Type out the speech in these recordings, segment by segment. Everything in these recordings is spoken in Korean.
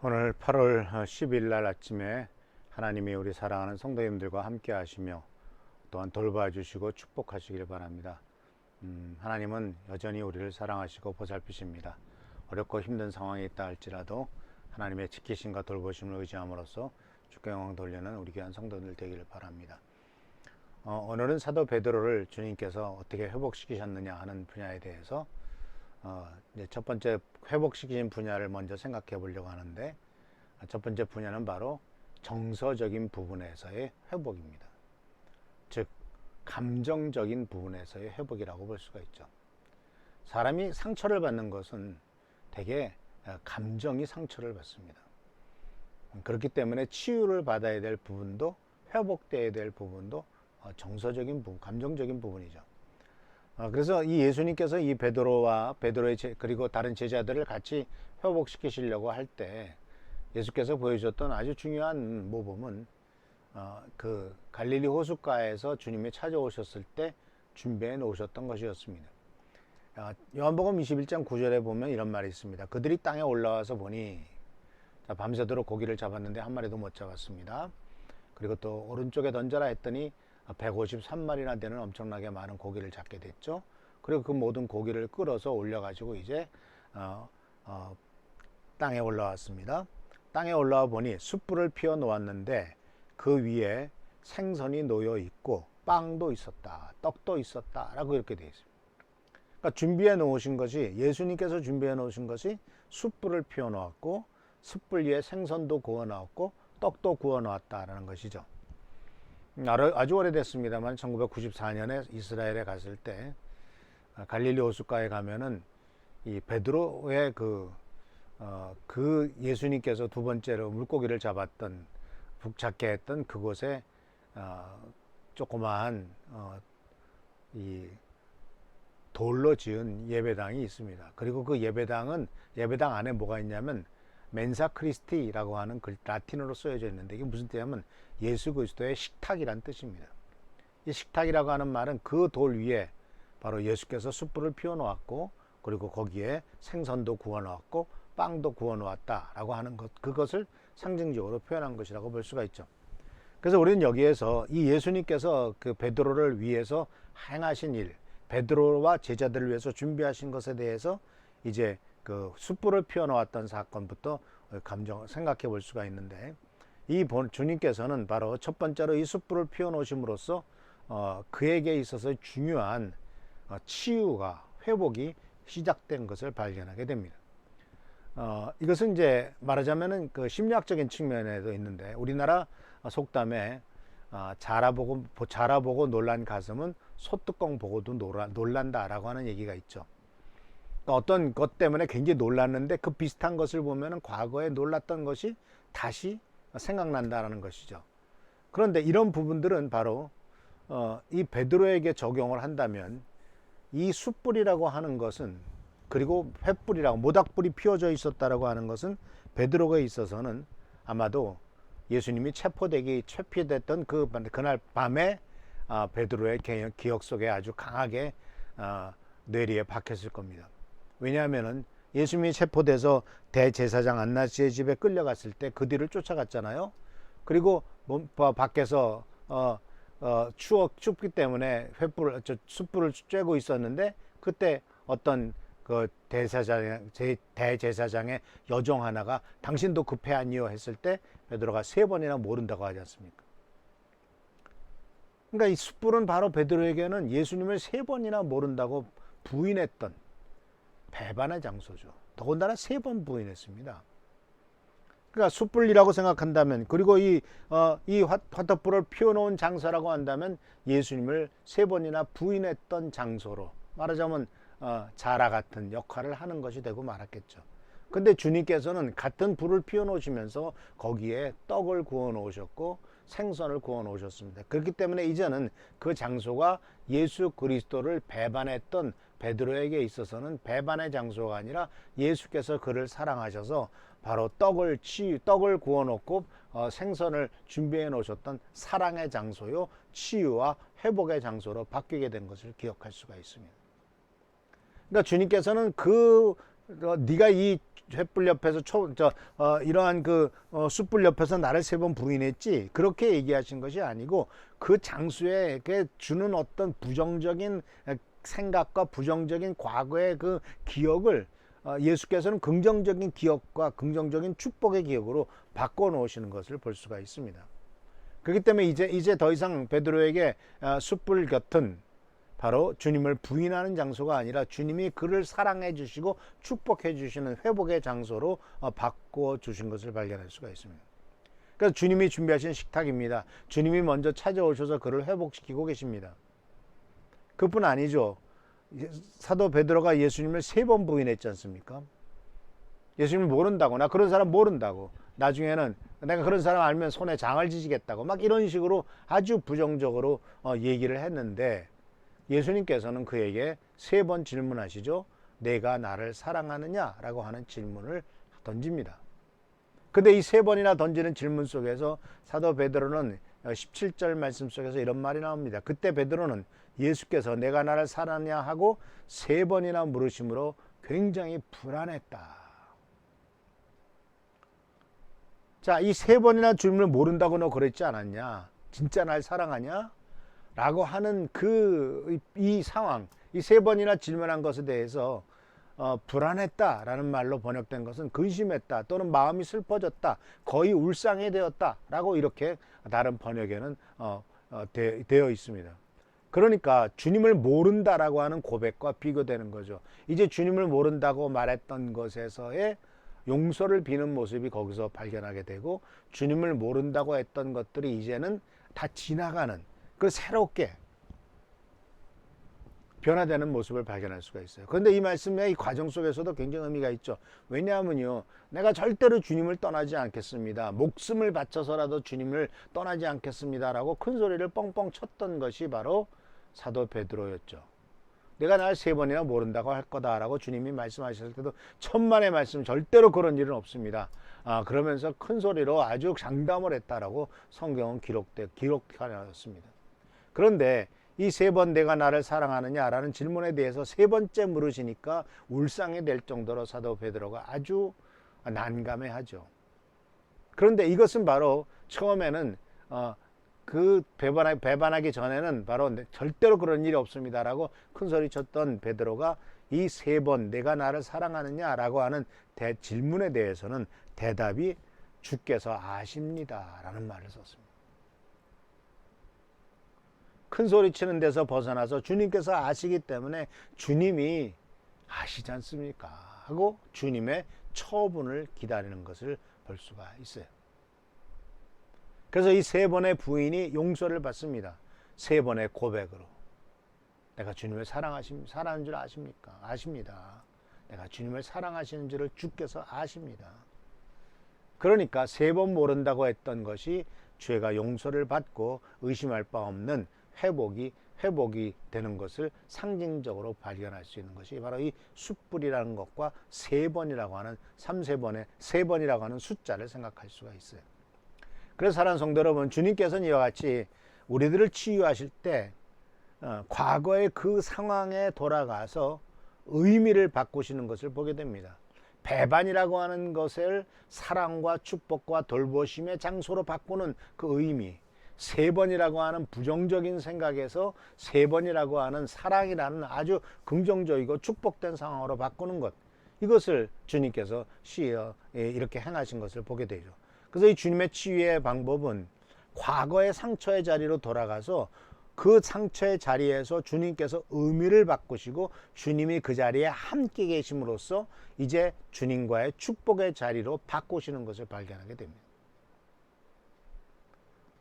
오늘 8월 10일 날 아침에 하나님이 우리 사랑하는 성도님들과 함께 하시며 또한 돌봐주시고 축복하시길 바랍니다. 하나님은 여전히 우리를 사랑하시고 보살피십니다. 어렵고 힘든 상황에 있다 할지라도 하나님의 지키심과 돌보심을 의지함으로써 주께 영광 돌리는 우리 귀한 성도들 되기를 바랍니다. 오늘은 사도 베드로를 주님께서 어떻게 회복시키셨느냐 하는 분야에 대해서 이제 첫 번째 회복시키신 분야를 먼저 생각해 보려고 하는데, 첫 번째 분야는 바로 정서적인 부분에서의 회복입니다. 즉 감정적인 부분에서의 회복이라고 볼 수가 있죠. 사람이 상처를 받는 것은 대개 감정이 상처를 받습니다. 그렇기 때문에 치유를 받아야 될 부분도 회복되어야 될 부분도 정서적인 부분, 감정적인 부분이죠. 그래서 이 예수님께서 이 베드로와 베드로의 그리고 다른 제자들을 같이 회복시키시려고 할 때 예수께서 보여주셨던 아주 중요한 모범은 그 갈릴리 호숫가에서 주님이 찾아오셨을 때 준비해 놓으셨던 것이었습니다. 요한복음 21장 9절에 보면 이런 말이 있습니다. 그들이 땅에 올라와서 보니 밤새도록 고기를 잡았는데 한 마리도 못 잡았습니다. 그리고 또 오른쪽에 던져라 했더니 153마리나 되는 엄청나게 많은 고기를 잡게 됐죠. 그리고 그 모든 고기를 끌어서 올려가지고 이제 땅에 올라왔습니다. 땅에 올라와 보니 숯불을 피워 놓았는데 그 위에 생선이 놓여 있고 빵도 있었다, 떡도 있었다 라고 이렇게 되어 있습니다. 그러니까 준비해 놓으신 것이, 예수님께서 준비해 놓으신 것이 숯불을 피워 놓았고 숯불 위에 생선도 구워 놓았고 떡도 구워 놓았다라는 것이죠. 아주 오래됐습니다만 1994년에 이스라엘에 갔을 때 갈릴리 호숫가에 가면은 이 베드로의 그 예수님께서 두 번째로 물고기를 붙잡게 했던 그곳에 조그마한 이 돌로 지은 예배당이 있습니다. 그리고 그 예배당 안에 뭐가 있냐면 멘사 크리스티라고 하는 라틴어로 쓰여져 있는데, 이게 무슨 뜻이냐면 예수 그리스도의 식탁이란 뜻입니다. 이 식탁이라고 하는 말은 그 돌 위에 바로 예수께서 숯불을 피워 놓았고 그리고 거기에 생선도 구워 놓았고 빵도 구워 놓았다라고 하는 것, 그것을 상징적으로 표현한 것이라고 볼 수가 있죠. 그래서 우리는 여기에서 이 예수님께서 그 베드로를 위해서 행하신 일, 베드로와 제자들을 위해서 준비하신 것에 대해서 이제 그 숯불을 피워 놓았던 사건부터 생각해 볼 수가 있는데, 이 주님께서는 바로 첫 번째로 이 숯불을 피워 놓으심으로써 그에게 있어서 중요한 치유가, 회복이 시작된 것을 발견하게 됩니다. 이것은 이제 말하자면은 그 심리학적인 측면에도 있는데, 우리나라 속담에 자라보고 놀란 가슴은 소뚜껑 보고도 놀란다라고 하는 얘기가 있죠. 어떤 것 때문에 굉장히 놀랐는데 그 비슷한 것을 보면은 과거에 놀랐던 것이 다시 생각난다라는 것이죠. 그런데 이런 부분들은 바로 이 베드로에게 적용을 한다면 이 숯불이라고 하는 것은, 그리고 횃불이라고 모닥불이 피워져 있었다라고 하는 것은 베드로가 있어서는 아마도 예수님이 체포됐던 그날 밤에 베드로의 기억 속에 아주 강하게 뇌리에 박혔을 겁니다. 왜냐하면은 예수님이 체포돼서 대제사장 안나스의 집에 끌려갔을 때 그 뒤를 쫓아갔잖아요. 그리고 밖에서 춥기 때문에 숯불을 쬐고 있었는데, 그때 어떤 그 대제사장의 여종 하나가 당신도 급해 아니요 했을 때 베드로가 3번이나 모른다고 하지 않습니까? 그러니까 이 숯불은 바로 베드로에게는 예수님을 3번이나 모른다고 부인했던 배반의 장소죠. 더군다나 3번 부인했습니다. 그러니까 숯불이라고 생각한다면, 그리고 이 화덕불을 피워놓은 장소라고 한다면 예수님을 3번이나 부인했던 장소로, 말하자면 자라 같은 역할을 하는 것이 되고 말았겠죠. 근데 주님께서는 같은 불을 피워 놓으시면서 거기에 떡을 구워 놓으셨고 생선을 구워 놓으셨습니다. 그렇기 때문에 이제는 그 장소가 예수 그리스도를 배반했던 베드로에게 있어서는 배반의 장소가 아니라 예수께서 그를 사랑하셔서 바로 떡을 구워 놓고 생선을 준비해 놓으셨던 사랑의 장소요, 치유와 회복의 장소로 바뀌게 된 것을 기억할 수가 있습니다. 그러니까 주님께서는 네가 이 횃불 옆에서 이러한 숯불 옆에서 나를 3번 부인했지, 그렇게 얘기하신 것이 아니고 그 장소에 주는 어떤 부정적인 생각과 부정적인 과거의 그 기억을 예수께서는 긍정적인 기억과 긍정적인 축복의 기억으로 바꿔 놓으시는 것을 볼 수가 있습니다. 그렇기 때문에 이제 더 이상 베드로에게 숯불 곁은 바로 주님을 부인하는 장소가 아니라 주님이 그를 사랑해 주시고 축복해 주시는 회복의 장소로 바꿔 주신 것을 발견할 수가 있습니다. 그래서 주님이 준비하신 식탁입니다. 주님이 먼저 찾아오셔서 그를 회복시키고 계십니다. 그뿐 아니죠. 사도 베드로가 예수님을 3번 부인했지 않습니까? 예수님을 모른다고, 나 그런 사람 모른다고, 나중에는 내가 그런 사람 알면 손에 장을 지지겠다고 막 이런 식으로 아주 부정적으로 얘기를 했는데, 예수님께서는 그에게 3번 질문하시죠. 내가 나를 사랑하느냐? 라고 하는 질문을 던집니다. 근데 이 3번이나 던지는 질문 속에서 사도 베드로는 17절 말씀 속에서 이런 말이 나옵니다. 그때 베드로는 예수께서 내가 나를 사랑하냐 하고 3번이나 물으심으로 굉장히 불안했다. 자, 이 3번이나 질문을 모른다고 너 그랬지 않았냐? 진짜 날 사랑하냐? 라고 하는 이 상황, 이 3번이나 질문한 것에 대해서 불안했다라는 말로 번역된 것은 근심했다 또는 마음이 슬퍼졌다, 거의 울상이 되었다 라고 이렇게 다른 번역에는 되어 있습니다. 그러니까 주님을 모른다라고 하는 고백과 비교되는 거죠. 이제 주님을 모른다고 말했던 것에서의 용서를 비는 모습이 거기서 발견하게 되고, 주님을 모른다고 했던 것들이 이제는 다 지나가는, 그 새롭게 변화되는 모습을 발견할 수가 있어요. 그런데 이 말씀의 이 과정 속에서도 굉장히 의미가 있죠. 왜냐하면요, 내가 절대로 주님을 떠나지 않겠습니다, 목숨을 바쳐서라도 주님을 떠나지 않겠습니다 라고 큰 소리를 뻥뻥 쳤던 것이 바로 사도 베드로였죠. 내가 날 3번이나 모른다고 할 거다라고 주님이 말씀하셨을 때도 천만의 말씀, 절대로 그런 일은 없습니다. 그러면서 큰 소리로 아주 장담을 했다라고 성경은 기록하였습니다. 그런데 이 3번 내가 나를 사랑하느냐라는 질문에 대해서 3번째 물으시니까 울상이 될 정도로 사도 베드로가 아주 난감해하죠. 그런데 이것은 바로 처음에는 배반하기 전에는 바로 절대로 그런 일이 없습니다라고 큰 소리 쳤던 베드로가 이 3번 내가 나를 사랑하느냐라고 하는 질문에 대해서는 대답이 주께서 아십니다라는 말을 썼습니다. 큰 소리 치는 데서 벗어나서 주님께서 아시기 때문에 주님이 아시지 않습니까? 하고 주님의 처분을 기다리는 것을 볼 수가 있어요. 그래서 이 3번의 부인이 용서를 받습니다. 3번의 고백으로. 내가 주님을 사랑하는 줄 아십니까? 아십니다. 내가 주님을 사랑하시는 줄을 주께서 아십니다. 그러니까 3번 모른다고 했던 것이 죄가 용서를 받고 의심할 바 없는 회복이 되는 것을 상징적으로 발견할 수 있는 것이 바로 이 숯불이라는 것과 3번이라고 하는 3번이라고 하는 숫자를 생각할 수가 있어요. 그래서 사랑하는 성도 여러분, 주님께서는 이와 같이 우리들을 치유하실 때 과거의 그 상황에 돌아가서 의미를 바꾸시는 것을 보게 됩니다. 배반이라고 하는 것을 사랑과 축복과 돌보심의 장소로 바꾸는 그 의미, 3번이라고 하는 부정적인 생각에서 3번이라고 하는 사랑이라는 아주 긍정적이고 축복된 상황으로 바꾸는 것, 이것을 주님께서 이렇게 행하신 것을 보게 되죠. 그래서 이 주님의 치유의 방법은 과거의 상처의 자리로 돌아가서 그 상처의 자리에서 주님께서 의미를 바꾸시고 주님이 그 자리에 함께 계심으로써 이제 주님과의 축복의 자리로 바꾸시는 것을 발견하게 됩니다.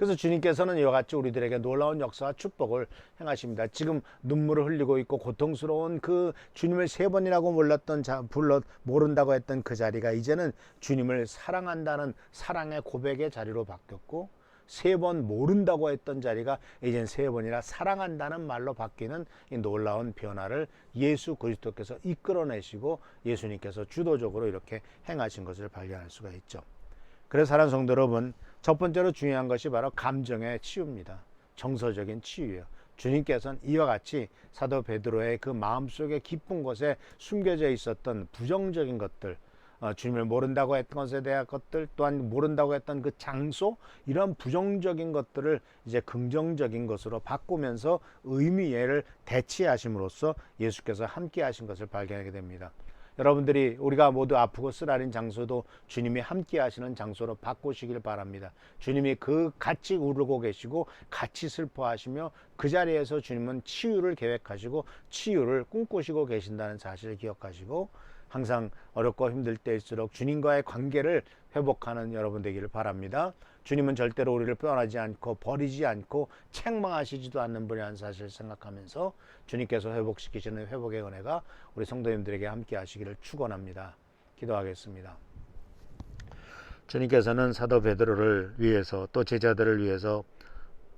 그래서 주님께서는 이와 같이 우리들에게 놀라운 역사와 축복을 행하십니다. 지금 눈물을 흘리고 있고 고통스러운 그 주님을 3번이라고 모른다고 했던 그 자리가 이제는 주님을 사랑한다는 사랑의 고백의 자리로 바뀌었고, 3번 모른다고 했던 자리가 이젠 3번이라 사랑한다는 말로 바뀌는 이 놀라운 변화를 예수 그리스도께서 이끌어내시고 예수님께서 주도적으로 이렇게 행하신 것을 발견할 수가 있죠. 그래서 사랑하는 성도 여러분, 첫 번째로 중요한 것이 바로 감정의 치유입니다. 정서적인 치유예요. 주님께서는 이와 같이 사도 베드로의 그 마음속에 깊은 곳에 숨겨져 있었던 부정적인 것들, 주님을 모른다고 했던 것에 대한 것들, 또한 모른다고 했던 그 장소, 이런 부정적인 것들을 이제 긍정적인 것으로 바꾸면서 의미를 대치하심으로써 예수께서 함께 하신 것을 발견하게 됩니다. 여러분들이 우리가 모두 아프고 쓰라린 장소도 주님이 함께 하시는 장소로 바꾸시길 바랍니다. 주님이 그 같이 울고 계시고 같이 슬퍼하시며 그 자리에서 주님은 치유를 계획하시고 치유를 꿈꾸시고 계신다는 사실을 기억하시고, 항상 어렵고 힘들 때일수록 주님과의 관계를 회복하는 여러분 되기를 바랍니다. 주님은 절대로 우리를 떠나지 않고 버리지 않고 책망하시지도 않는 분이라는 사실을 생각하면서 주님께서 회복시키시는 회복의 은혜가 우리 성도님들에게 함께 하시기를 축원합니다. 기도하겠습니다. 주님께서는 사도 베드로를 위해서 또 제자들을 위해서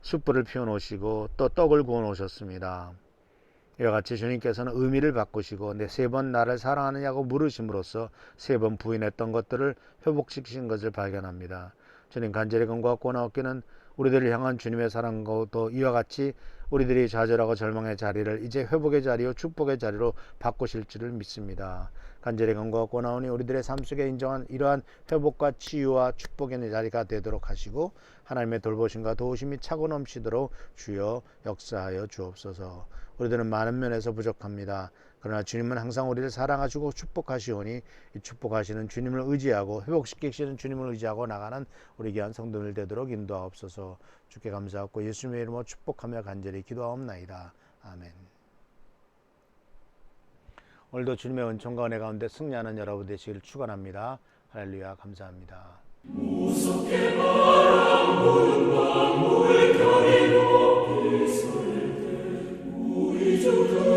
숯불을 피워놓으시고 또 떡을 구워놓으셨습니다. 이와 같이 주님께서는 의미를 바꾸시고 내 3번 나를 사랑하느냐고 물으심으로써 3번 부인했던 것들을 회복시키신 것을 발견합니다. 주님 간절히 간구하고 나옵기는 우리들을 향한 주님의 사랑과도 이와 같이 우리들이 좌절하고 절망의 자리를 이제 회복의 자리요 축복의 자리로 바꾸실 줄을 믿습니다. 간절히 간구하고 나오니 우리들의 삶 속에 인정한 이러한 회복과 치유와 축복의 자리가 되도록 하시고, 하나님의 돌보심과 도우심이 차고 넘치도록 주여 역사하여 주옵소서. 우리들은 많은 면에서 부족합니다. 그러나 주님은 항상 우리를 사랑하시고 축복하시오니 이 축복하시는 주님을 의지하고 회복시키시는 주님을 의지하고 나가는 우리 귀한 성도들 되도록 인도하옵소서. 주께 감사하고 예수님의 이름으로 축복하며 간절히 기도하옵나이다. 아멘. 오늘도 주님의 은총과 은혜 가운데 승리하는 여러분 되시길 축원합니다. 할렐루야. 감사합니다. 무섭게 바람 부는 밤을 가리고 있을 때 우리 주